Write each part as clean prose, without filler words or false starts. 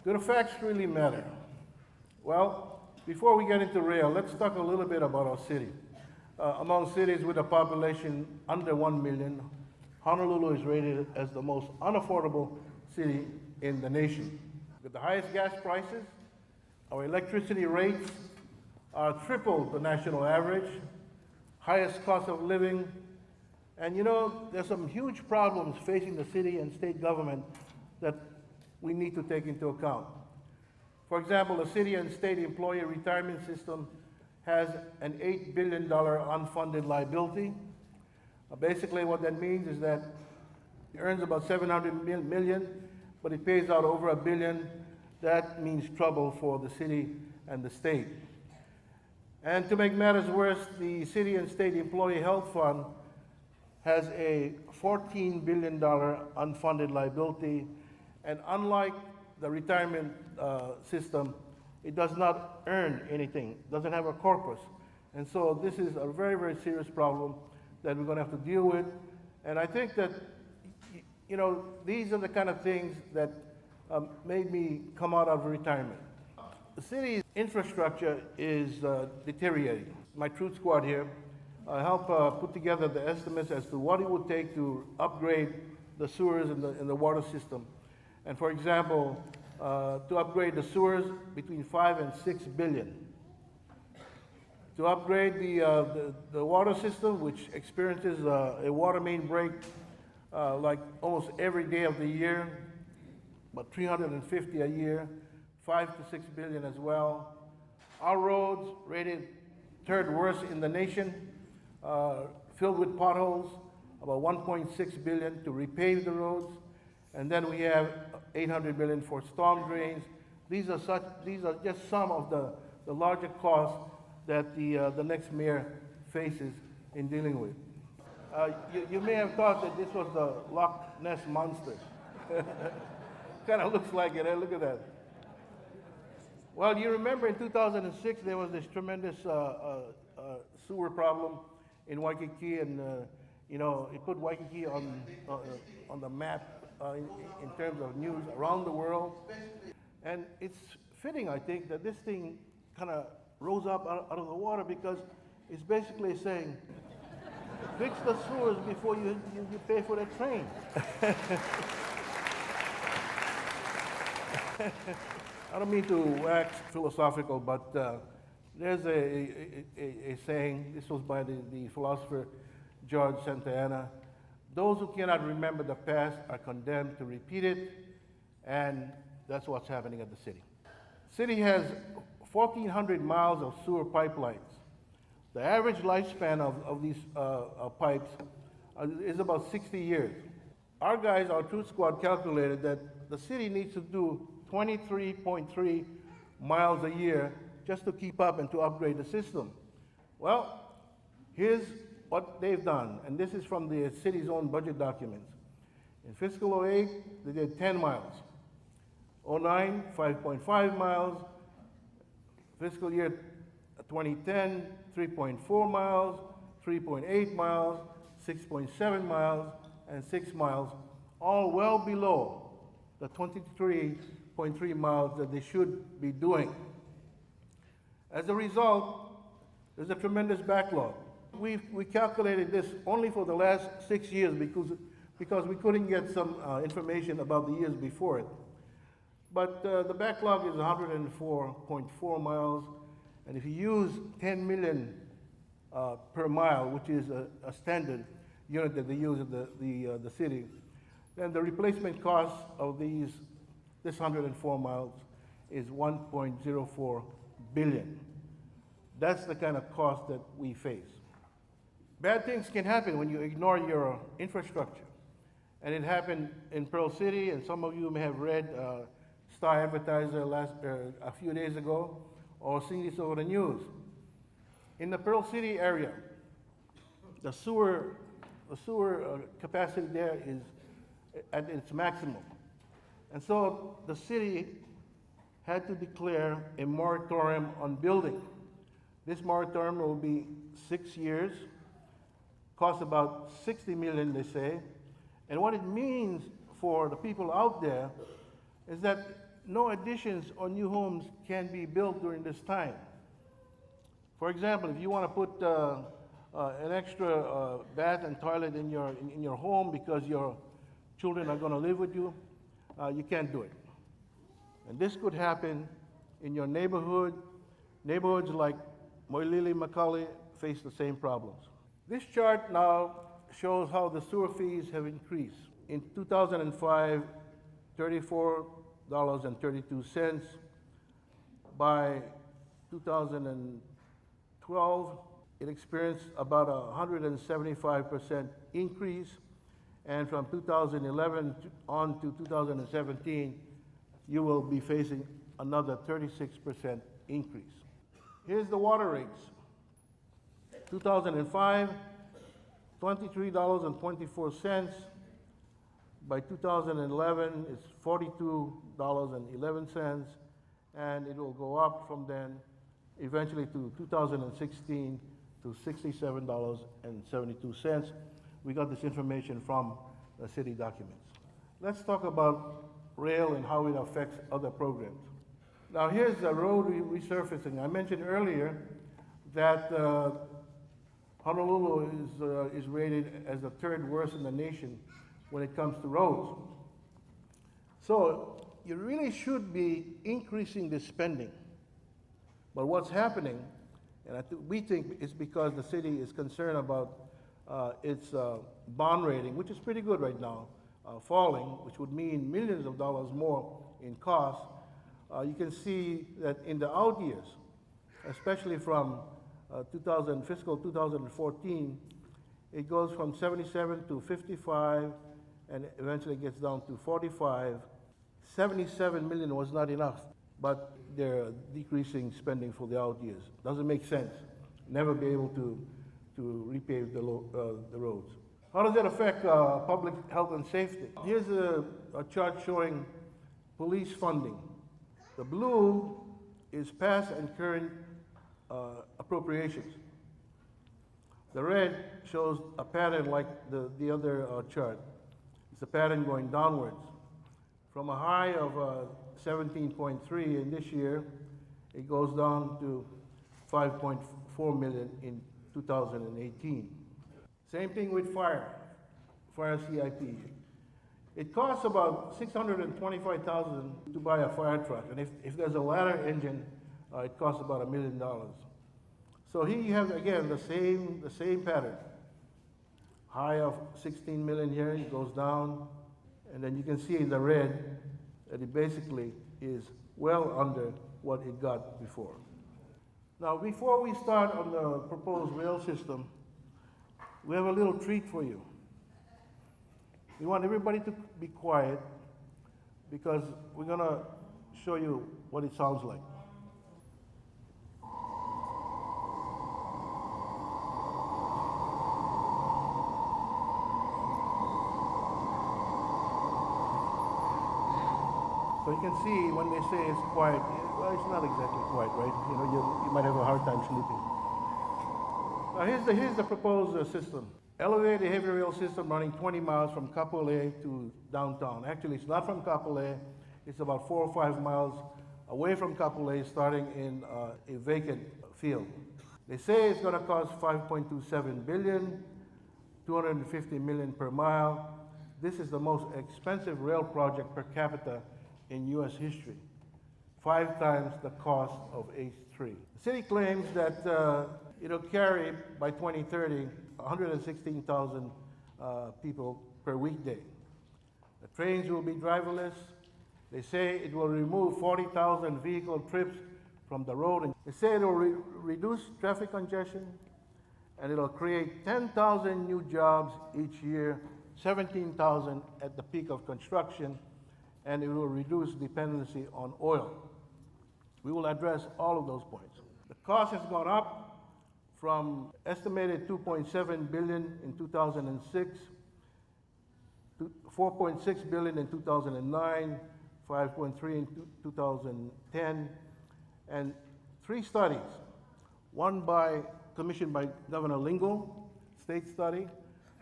Do the facts really matter? Well, before we get into rail, let's talk a little bit about our city. Among cities with a population under 1 million, Honolulu is rated as the most unaffordable city in the nation. With the highest gas prices, our electricity rates are triple the national average, highest cost of living, and there's some huge problems facing the city and state government that we need to take into account. For example, the city and state employee retirement system has an $8 billion unfunded liability. Basically what that means is that it earns about $700 million, but it pays out over $1 billion. That means trouble for the city and the state. And to make matters worse, the city and state employee health fund has a $14 billion unfunded liability. And unlike the retirement system, it does not earn anything, doesn't have a corpus. And so this is a very, very serious problem that we're going to have to deal with. And I think that, these are the kind of things that made me come out of retirement. The city's infrastructure is deteriorating. My truth squad here helped put together the estimates as to what it would take to upgrade the sewers and the water system. And for example, to upgrade the sewers, between 5 and 6 billion. To upgrade the water system, which experiences a water main break like almost every day of the year, about 350 a year, 5 to 6 billion as well. Our roads rated third worst in the nation, filled with potholes, about 1.6 billion to repave the roads. And then we have 800 million for storm drains. These are just some of the larger costs that the next mayor faces in dealing with. You may have thought that this was the Loch Ness Monster. Kind of looks like it, eh? Look at that. Well, you remember in 2006 there was this tremendous sewer problem in Waikiki, and it put Waikiki on the map in terms of news around the world. And it's fitting, I think, that this thing kind of rose up out of the water, because it's basically saying, fix the sewers before you pay for the train. I don't mean to wax philosophical, but there's a saying, this was by the philosopher George Santayana: those who cannot remember the past are condemned to repeat it, and that's what's happening at the city. City has 1,400 miles of sewer pipelines. The average lifespan of these pipes is about 60 years. Our guys, our truth squad, calculated that the city needs to do 23.3 miles a year just to keep up and to upgrade the system. Well, here's what they've done, and this is from the city's own budget documents. In fiscal 08, they did 10 miles. 09, 5.5 miles. Fiscal year 2010, 3.4 miles, 3.8 miles, 6.7 miles, and 6 miles, all well below the 23.3 miles that they should be doing. As a result, there's a tremendous backlog. We calculated this only for the last 6 years because we couldn't get some information about the years before it. But the backlog is 104.4 miles, and if you use 10 million per mile, which is a standard unit that they use at the city, then the replacement cost of this 104 miles is 1.04 billion. That's the kind of cost that we face. Bad things can happen when you ignore your infrastructure. And it happened in Pearl City, and some of you may have read Star Advertiser a few days ago, or seen this over the news. In the Pearl City area, the sewer capacity there is at its maximum. And so the city had to declare a moratorium on building. This moratorium will be 6 years, cost about 60 million, they say. And what it means for the people out there is that no additions or new homes can be built during this time. For example, if you want to put an extra bath and toilet in your home because your children are going to live with you, you can't do it. And this could happen in your neighborhood. Neighborhoods like Moilili, Macaulay face the same problems. This chart now shows how the sewer fees have increased. In 2005, $34.32. By 2012, it experienced about a 175% increase, and from 2011 on to 2017, you will be facing another 36% increase. Here's the water rates. 2005, $23.24. By 2011, it's $42.11, and it will go up from then eventually to 2016 to $67.72. We got this information from the city documents. Let's talk about rail and how it affects other programs. Now here's the road resurfacing. I mentioned earlier that Honolulu is rated as the third worst in the nation when it comes to roads. So you really should be increasing the spending. But what's happening, and we think it's because the city is concerned about its bond rating, which is pretty good right now, falling, which would mean millions of dollars more in cost. You can see that in the out years, especially from fiscal 2014, it goes from 77 to 55, and eventually gets down to 45. 77 million was not enough, but they're decreasing spending for the out years. Doesn't make sense. Never be able to repave the roads. How does that affect public health and safety? Here's a chart showing police funding. The blue is past and current appropriations. The red shows a pattern like the other chart. It's a pattern going downwards. From a high of 17.3 in this year, it goes down to 5.4 million in 2018. Same thing with fire CIP. It costs about $625,000 to buy a fire truck, and if there's a ladder engine, it costs about $1 million. So here you have again the same pattern. High of 16 million here, it goes down, and then you can see in the red that it basically is well under what it got before. Now, before we start on the proposed rail system, we have a little treat for you. We want everybody to be quiet because we're going to show you what it sounds like. So you can see when they say it's quiet, well, it's not exactly quiet, right? You might have a hard time sleeping. Now here's the proposed system. Elevated heavy rail system running 20 miles from Kapolei to downtown. Actually, it's not from Kapolei. It's about 4 or 5 miles away from Kapolei, starting in a vacant field. They say it's going to cost $5.27 billion, $250 million per mile. This is the most expensive rail project per capita in U.S. history, 5 times the cost of H3. The city claims that it'll carry, by 2030, 116,000 people per weekday. The trains will be driverless. They say it will remove 40,000 vehicle trips from the road. And they say it will reduce traffic congestion, and it'll create 10,000 new jobs each year, 17,000 at the peak of construction, and it will reduce dependency on oil. We will address all of those points. The cost has gone up from estimated $2.7 billion in 2006 to $4.6 billion in 2009, 5.3 in 2010, and 3 studies, one commissioned by Governor Lingle, state study,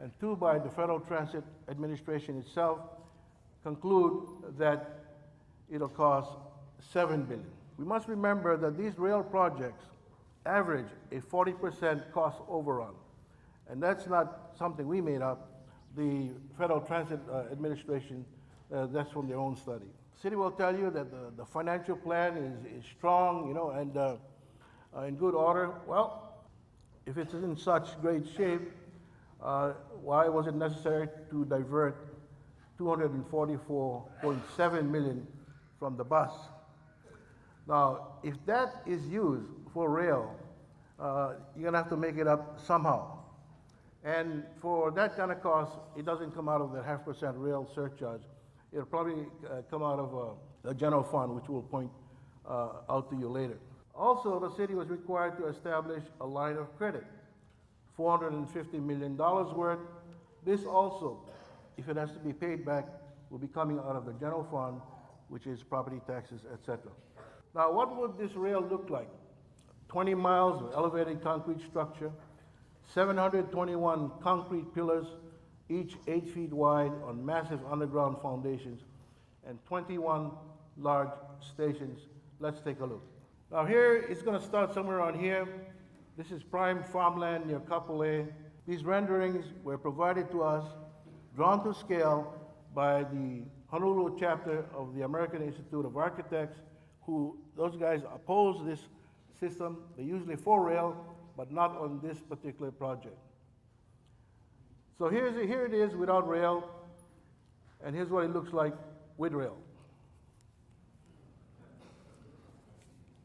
and 2 by the Federal Transit Administration itself, conclude that it'll cost $7 billion. We must remember that these rail projects average a 40% cost overrun. And that's not something we made up. The Federal Transit Administration, that's from their own study. City will tell you that the financial plan is strong, and in good order. Well, if it's in such great shape, why was it necessary to divert $244.7 million from the bus? Now, if that is used for rail, you're gonna have to make it up somehow. And for that kind of cost, it doesn't come out of the 0.5% rail surcharge. It'll probably come out of the general fund, which we'll point out to you later. Also, the city was required to establish a line of credit, $450 million worth. This also, if it has to be paid back, will be coming out of the general fund, which is property taxes, etc. Now, what would this rail look like? 20 miles of elevated concrete structure, 721 concrete pillars, each 8 feet wide on massive underground foundations, and 21 large stations. Let's take a look. Now here, it's gonna start somewhere around here. This is prime farmland near Kapolei. These renderings were provided to us, drawn to scale by the Honolulu chapter of the American Institute of Architects, those guys oppose this system. They're usually for rail, but not on this particular project. So here it is without rail, and here's what it looks like with rail.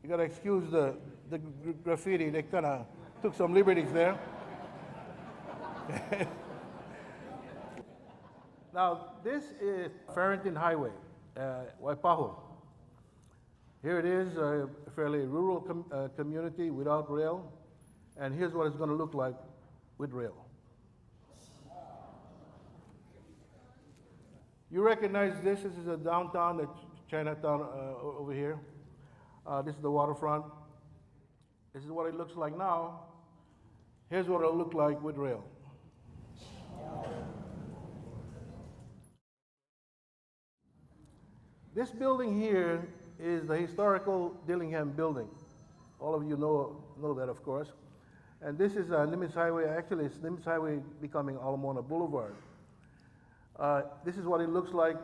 You gotta excuse the graffiti, they kinda took some liberties there. Now, this is Farrington Highway, Waipahu. Here it is, a fairly rural community without rail, and here's what it's gonna look like with rail. You recognize this is a downtown, the Chinatown over here. This is the waterfront. This is what it looks like now. Here's what it'll look like with rail. This building here is the historical Dillingham building. All of you know that, of course. And this is Nimitz Highway. Actually, it's Nimitz Highway becoming Alamona Boulevard. This is what it looks like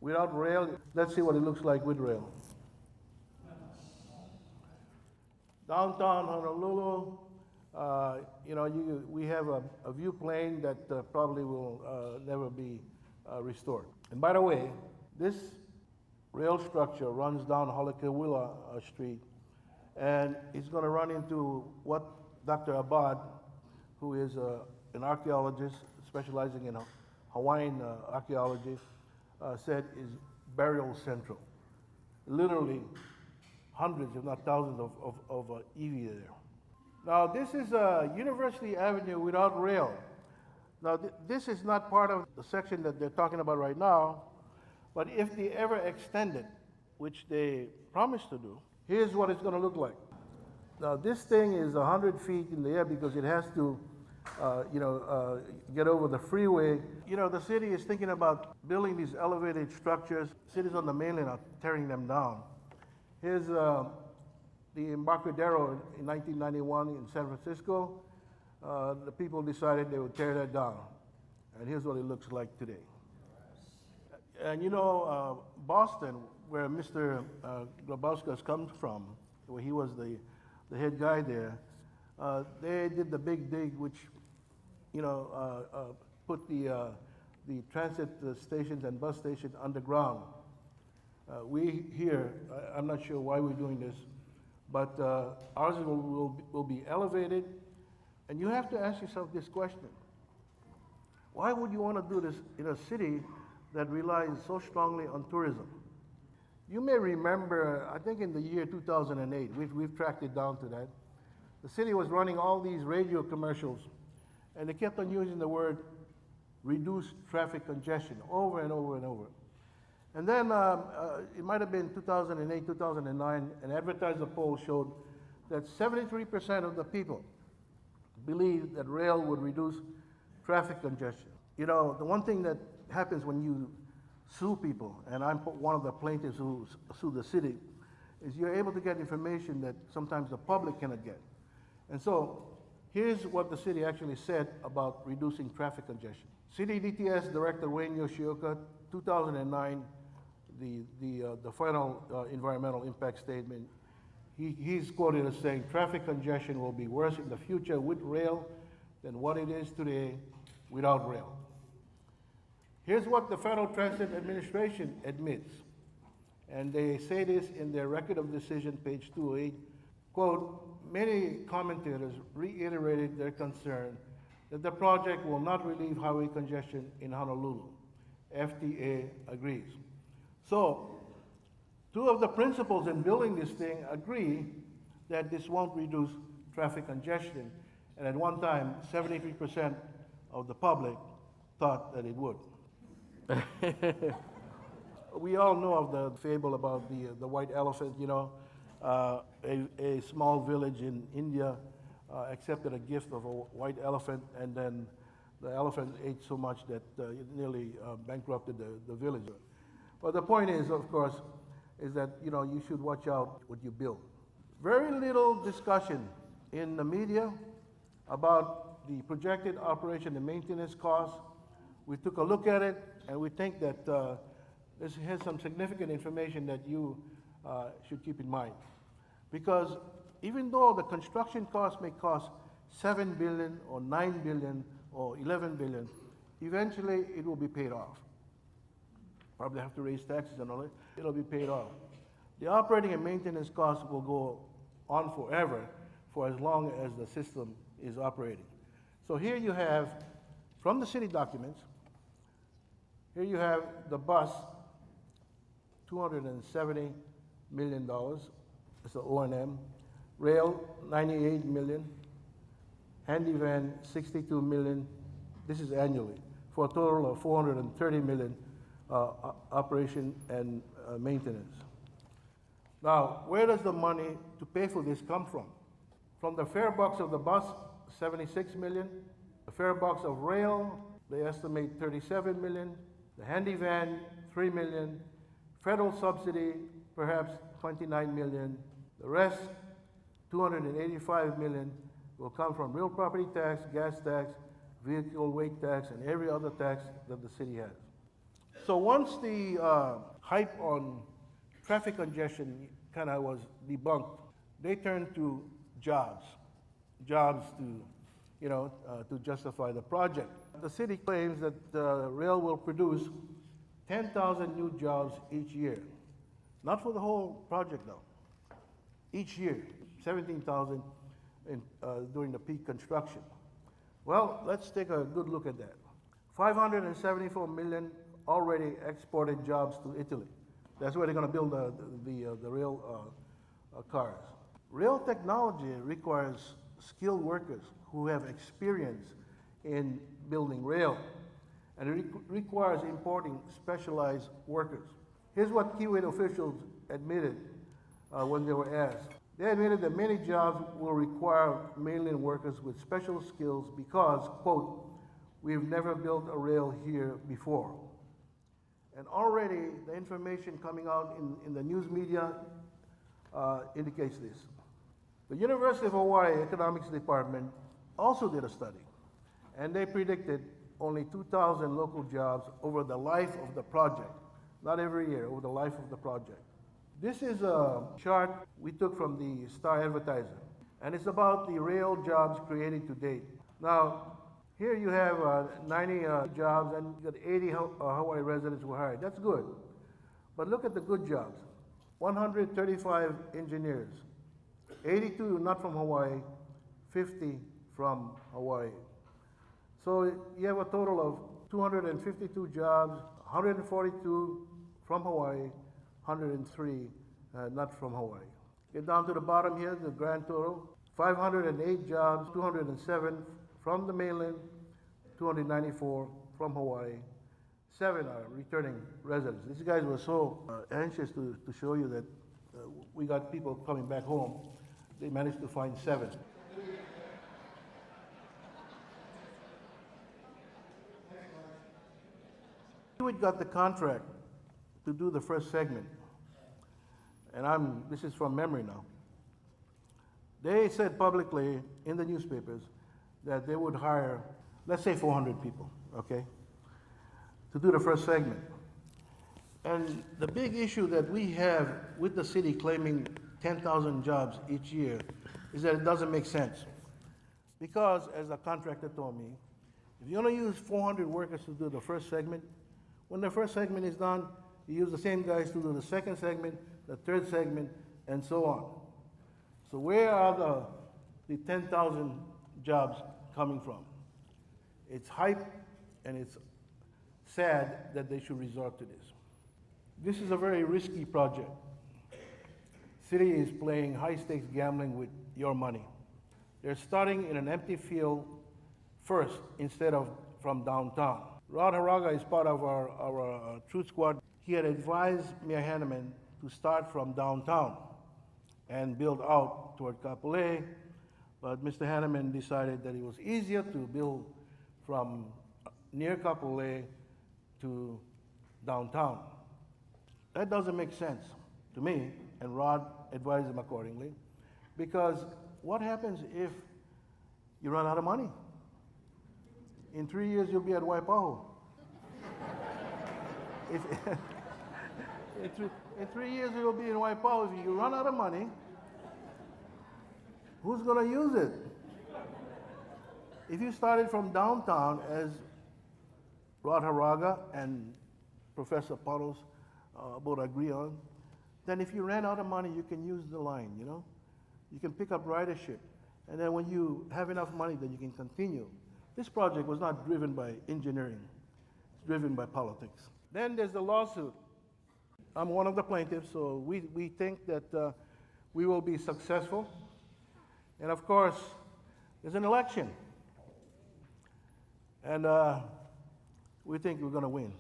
without rail. Let's see what it looks like with rail. Downtown Honolulu, we have a view plane that probably will never be restored. And by the way, this rail structure runs down Halakewila Street, and it's going to run into what Dr. Abad, who is an archaeologist specializing in Hawaiian archaeology, said is burial central. Literally hundreds, if not thousands, of iwi there. Now, this is University Avenue without rail. Now, this is not part of the section that they're talking about right now, but if they ever extend it, which they promised to do, here's what it's going to look like. Now, this thing is 100 feet in the air because it has to, get over the freeway. The city is thinking about building these elevated structures. Cities on the mainland are tearing them down. Here's the Embarcadero in 1991 in San Francisco. The people decided they would tear that down. And here's what it looks like today. And Boston, where Mr. Grabowskis comes from, where he was the head guy there, they did the big dig, which, put the transit stations and bus stations underground. We here, I'm not sure why we're doing this, but ours will be elevated. And you have to ask yourself this question. Why would you want to do this in a city that relies so strongly on tourism? You may remember, I think in the year 2008, we've tracked it down to that, the city was running all these radio commercials, and they kept on using the word reduce traffic congestion over and over and over. And then it might have been 2008, 2009, an advertiser poll showed that 73% of the people believed that rail would reduce traffic congestion. The one thing that happens when you sue people, and I'm one of the plaintiffs who sued the city, is you're able to get information that sometimes the public cannot get. And so here's what the city actually said about reducing traffic congestion. City DTS Director Wayne Yoshioka, 2009, the final environmental impact statement, he's quoted as saying, traffic congestion will be worse in the future with rail than what it is today without rail. Here's what the Federal Transit Administration admits, and they say this in their record of decision, page 208, quote, many commentators reiterated their concern that the project will not relieve highway congestion in Honolulu. FTA agrees. So, two of the principals in building this thing agree that this won't reduce traffic congestion, and at one time, 73% of the public thought that it would. We all know of the fable about the white elephant, you know. A small village in India accepted a gift of a white elephant, and then the elephant ate so much that it nearly bankrupted the village. But the point is, of course, is that you should watch out what you build. Very little discussion in the media about the projected operation and maintenance costs. We took a look at it, and we think that this has some significant information that you should keep in mind. Because even though the construction cost may cost $7 billion or $9 billion or $11 billion, eventually it will be paid off. Probably have to raise taxes and all that. It'll be paid off. The operating and maintenance costs will go on forever for as long as the system is operating. So here you have, from the city documents, here you have the bus, $270 million. It's the O&M. Rail, $98 million. Handy van, $62 million. This is annually, for a total of $430 million operation and maintenance. Now, where does the money to pay for this come from? From the fare box of the bus, $76 million. The fare box of rail, they estimate $37 million. The handy van, $3 million. Federal subsidy, perhaps $29 million. The rest, $285 million, will come from real property tax, gas tax, vehicle weight tax, and every other tax that the city has. So once the hype on traffic congestion kind of was debunked, they turned to jobs to justify the project. The city claims that rail will produce 10,000 new jobs each year. Not for the whole project, though. Each year, 17,000 during the peak construction. Well, let's take a good look at that. 574 million already exported jobs to Italy. That's where they're going to build the rail cars. Rail technology requires skilled workers who have experience in building rail, and it requires importing specialized workers. Here's what Kiewit officials admitted when they were asked. They admitted that many jobs will require mainland workers with special skills because, quote, we've never built a rail here before. And already the information coming out in the news media indicates this. The University of Hawaii Economics Department also did a study, and they predicted only 2,000 local jobs over the life of the project. Not every year, over the life of the project. This is a chart we took from the Star Advertiser, and it's about the rail jobs created to date. Now, here you have 90 jobs, and you got 80 Hawaii residents were hired. That's good. But look at the good jobs. 135 engineers, 82 not from Hawaii, 50 from Hawaii. So you have a total of 252 jobs, 142 from Hawaii, 103 not from Hawaii. Get down to the bottom here, the grand total, 508 jobs, 207 from the mainland, 294 from Hawaii, 7 are returning residents. These guys were so anxious to show you that we got people coming back home. They managed to find 7. We got the contract to do the first segment. And this is from memory now. They said publicly in the newspapers that they would hire, let's say 400 people, okay, to do the first segment. And the big issue that we have with the city claiming 10,000 jobs each year is that it doesn't make sense. Because, as a contractor told me, if you're gonna use 400 workers to do the first segment, when the first segment is done, you use the same guys to do the second segment, the third segment, and so on. So where are the 10,000 jobs coming from? It's hype, and it's sad that they should resort to this. This is a very risky project. City is playing high-stakes gambling with your money. They're starting in an empty field first instead of from downtown. Rod Haraga is part of our Truth Squad. He had advised Mayor Hanneman to start from downtown and build out toward Kapolei, but Mr. Hanneman decided that it was easier to build from near Kapolei to downtown. That doesn't make sense to me, and Rod advised him accordingly, because what happens if you run out of money? In 3 years, you'll be at Waipahu. In 3 years, you'll be in Waipahu. If you run out of money, who's going to use it? If you started from downtown, as Rod Haraga and Professor Paros both agree on, then if you ran out of money, you can use the line, you know? You can pick up ridership. And then when you have enough money, then you can continue. This project was not driven by engineering. It's driven by politics. Then there's the lawsuit. I'm one of the plaintiffs, so we think that we will be successful. And of course, there's an election. And we think we're going to win.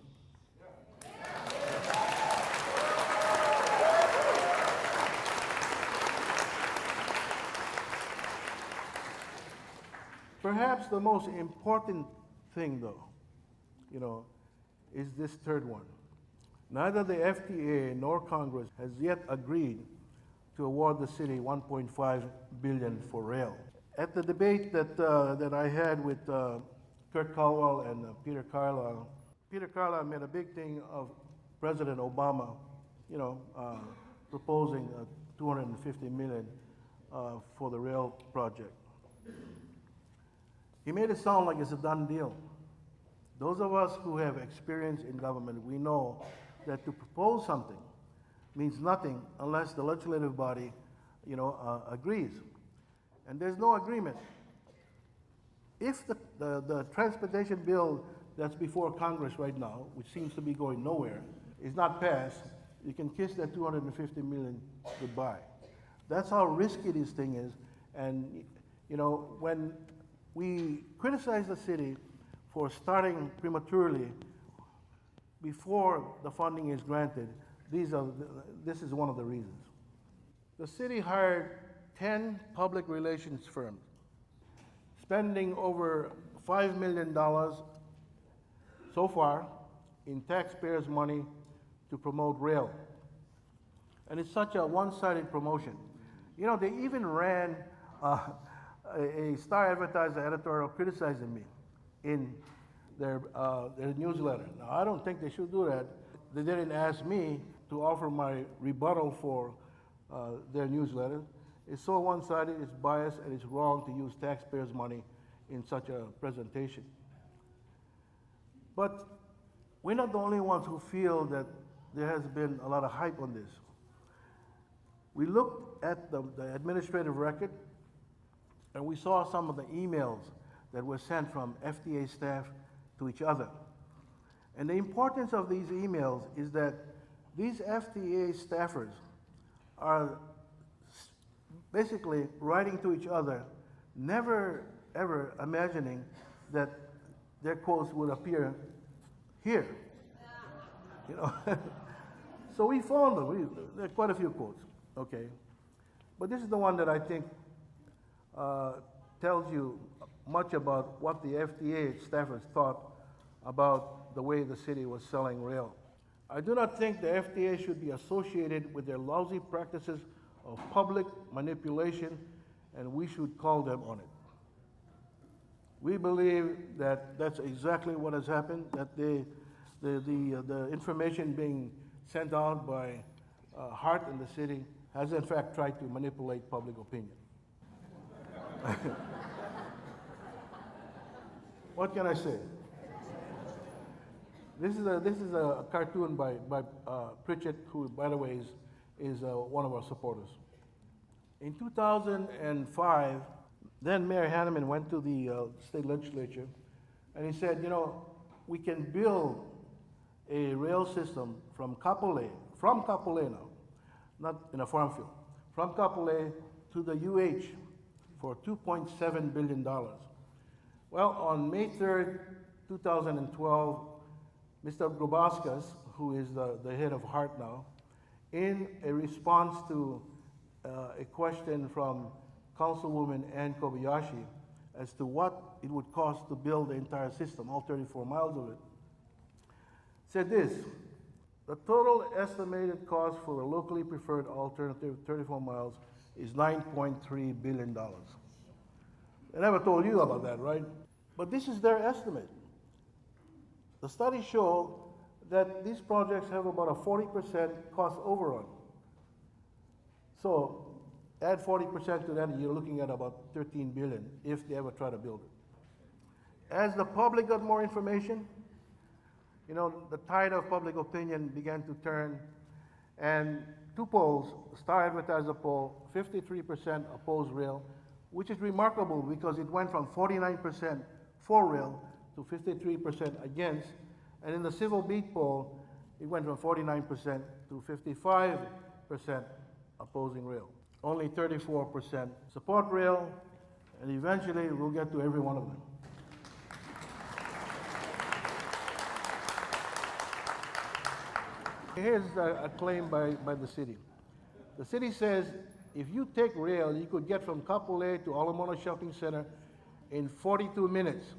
Perhaps the most important thing, though, you know, is this third one. Neither the FTA nor Congress has yet agreed to award the city $1.5 billion for rail. At the debate that I had with Kurt Caldwell and Peter Carlisle made a big thing of President Obama, you know, proposing $250 million for the rail project. He made it sound like it's a done deal. Those of us who have experience in government, we know that to propose something means nothing unless the legislative body, you know, agrees. And there's no agreement. If the transportation bill that's before Congress right now, which seems to be going nowhere, is not passed, you can kiss that $250 million goodbye. That's how risky this thing is. And, you know, when we criticize the city for starting prematurely before the funding is granted, this is one of the reasons. The city hired 10 public relations firms, spending over $5 million so far in taxpayers' money to promote rail. And it's such a one-sided promotion. You know, they even ran a Star Advertiser editorial criticizing me in their newsletter. Now, I don't think they should do that. They didn't ask me to offer my rebuttal for their newsletter. It's so one-sided, it's biased, and it's wrong to use taxpayers' money in such a presentation. But we're not the only ones who feel that there has been a lot of hype on this. We looked at the administrative record, and we saw some of the emails that were sent from FTA staff to each other. And the importance of these emails is that these FTA staffers are basically writing to each other, never ever imagining that their quotes would appear here. You know, so we found them. There are quite a few quotes, okay? But this is the one that I think tells you much about what the FTA staffers thought about the way the city was selling rail. I do not think the FTA should be associated with their lousy practices of public manipulation, and we should call them on it. We believe that that's exactly what has happened, that the information being sent out by Hart in the city has in fact tried to manipulate public opinion. What can I say? This is a cartoon by Pritchett, who, by the way, is one of our supporters. In 2005, then Mayor Hanneman went to the state legislature, and he said, you know, we can build a rail system from Kapolei now, not in a farm field, from Kapolei to the UH for $2.7 billion. Well, on May 3rd, 2012, Mr. Grubaskas, who is the head of Hart now, in a response to a question from Councilwoman Ann Kobayashi as to what it would cost to build the entire system, all 34 miles of it, said this: the total estimated cost for a locally preferred alternative 34 miles is $9.3 billion. They never told you about that, right? But this is their estimate. The studies show that these projects have about a 40% cost overrun. So add 40% to that, and you're looking at about $13 billion if they ever try to build it. As the public got more information, you know, the tide of public opinion began to turn, and two polls, Star Advertiser poll, 53% oppose rail, which is remarkable because it went from 49% for rail to 53% against, and in the Civil Beat poll, it went from 49% to 55% opposing rail. Only 34% support rail, and eventually we'll get to every one of them. Here's a claim by the city. The city says if you take rail, you could get from Kapolei to Alamoana Shopping Center in 42 minutes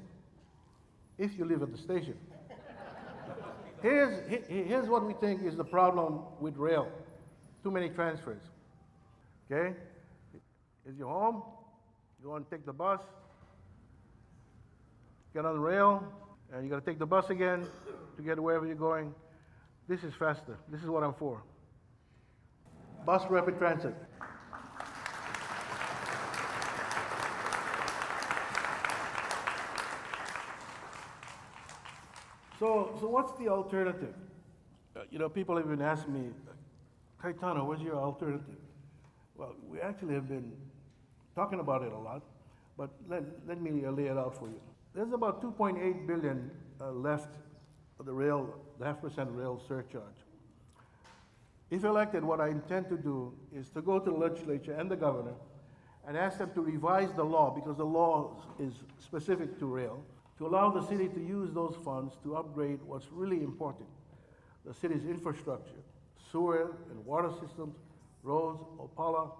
if you live at the station. Here's what we think is the problem with rail: too many transfers. Okay? Is your home, you want to take the bus, get on the rail, and you got to take the bus again to get wherever you're going. This is faster. This is what I'm for. Bus rapid transit. So what's the alternative? You know, people have been asking me, Cayetano, what's your alternative? Well, we actually have been talking about it a lot, but let me lay it out for you. There's about $2.8 billion left of the rail, the 0.5% rail surcharge. If elected, what I intend to do is to go to the legislature and the governor and ask them to revise the law, because the law is specific to rail, to allow the city to use those funds to upgrade what's really important: the city's infrastructure, sewer and water systems, roads, Opala,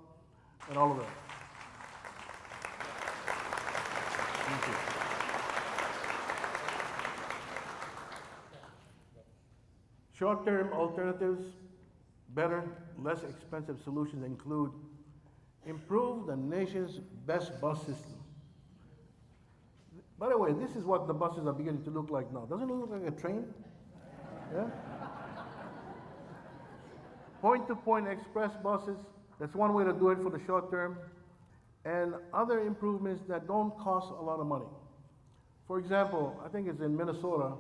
and all of that. Thank you. Short-term alternatives, better, less expensive solutions include improve the nation's best bus system. By the way, this is what the buses are beginning to look like now. Doesn't it look like a train? Yeah? Point-to-point express buses, that's one way to do it for the short term, and other improvements that don't cost a lot of money. For example, I think it's in Minnesota,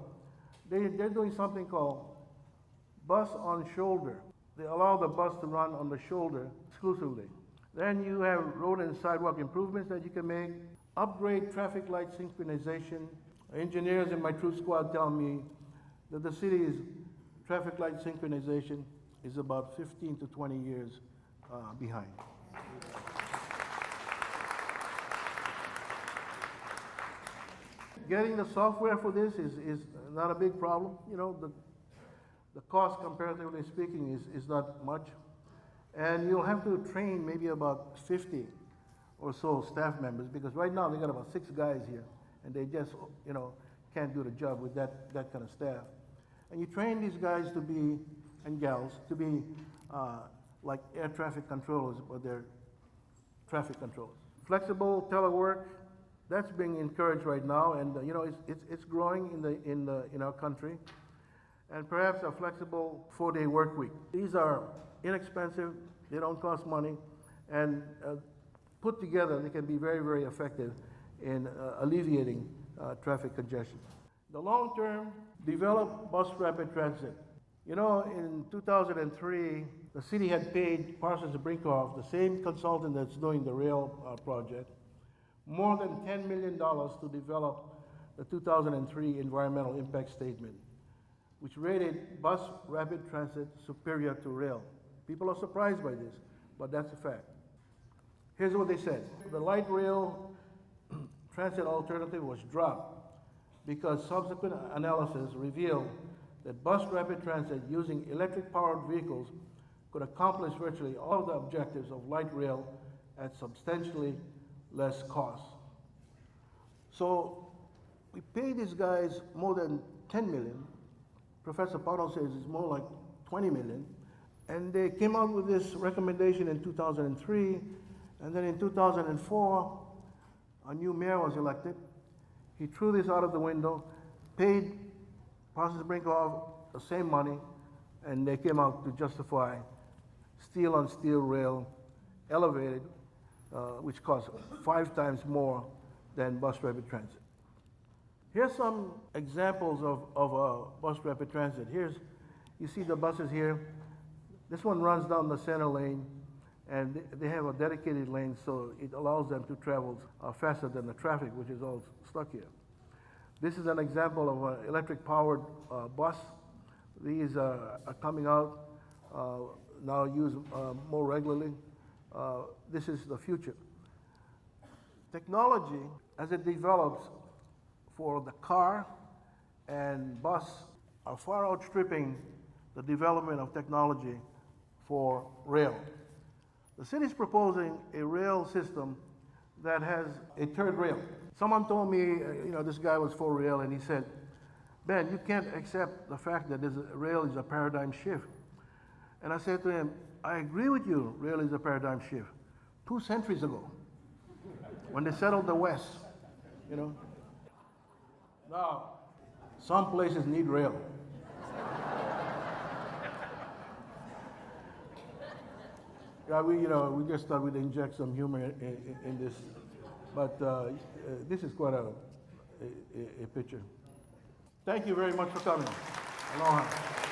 they're doing something called bus on shoulder. They allow the bus to run on the shoulder exclusively. Then you have road and sidewalk improvements that you can make, upgrade traffic light synchronization. Engineers in my troop squad tell me that the city's traffic light synchronization is about 15 to 20 years behind. Getting the software for this is not a big problem. You know, the cost, comparatively speaking, is not much. And you'll have to train maybe about 50 or so staff members, because right now they got about 6 guys here, and they just, you know, can't do the job with that kind of staff. And you train these guys to be, and gals, to be like air traffic controllers, but they're traffic controllers. Flexible telework, that's being encouraged right now, and you know, it's growing in our country. And perhaps a flexible 4-day work week. These are inexpensive, they don't cost money, and put together, they can be very, very effective in alleviating traffic congestion. The long term, develop bus rapid transit. You know, in 2003, the city had paid Parsons Brinckerhoff, the same consultant that's doing the rail project, more than $10 million to develop the 2003 environmental impact statement, which rated bus rapid transit superior to rail. People are surprised by this, but that's a fact. Here's what they said. The light rail transit alternative was dropped because subsequent analysis revealed that bus rapid transit using electric powered vehicles could accomplish virtually all of the objectives of light rail at substantially less cost. So we pay these guys more than 10 million. Professor Pano says it's more like 20 million. And they came out with this recommendation in 2003, and then in 2004, a new mayor was elected. He threw this out of the window, paid Parsons Brinckerhoff the same money, and they came out to justify steel on steel rail, elevated, which costs 5 times more than bus rapid transit. Here's some examples of bus rapid transit. You see the buses here. This one runs down the center lane, and they have a dedicated lane, so it allows them to travel faster than the traffic, which is all stuck here. This is an example of an electric-powered bus. These are coming out, now used more regularly. This is the future. Technology, as it develops for the car and bus, are far outstripping the development of technology for rail. The city is proposing a rail system that has a third rail. Someone told me, you know, this guy was for rail, and he said, Ben, you can't accept the fact that rail is a paradigm shift. And I said to him, I agree with you, rail is a paradigm shift. 2 centuries ago, when they settled the West, you know. Now, some places need rail. Yeah, we just thought we'd inject some humor in this, but this is quite a picture. Thank you very much for coming. Aloha.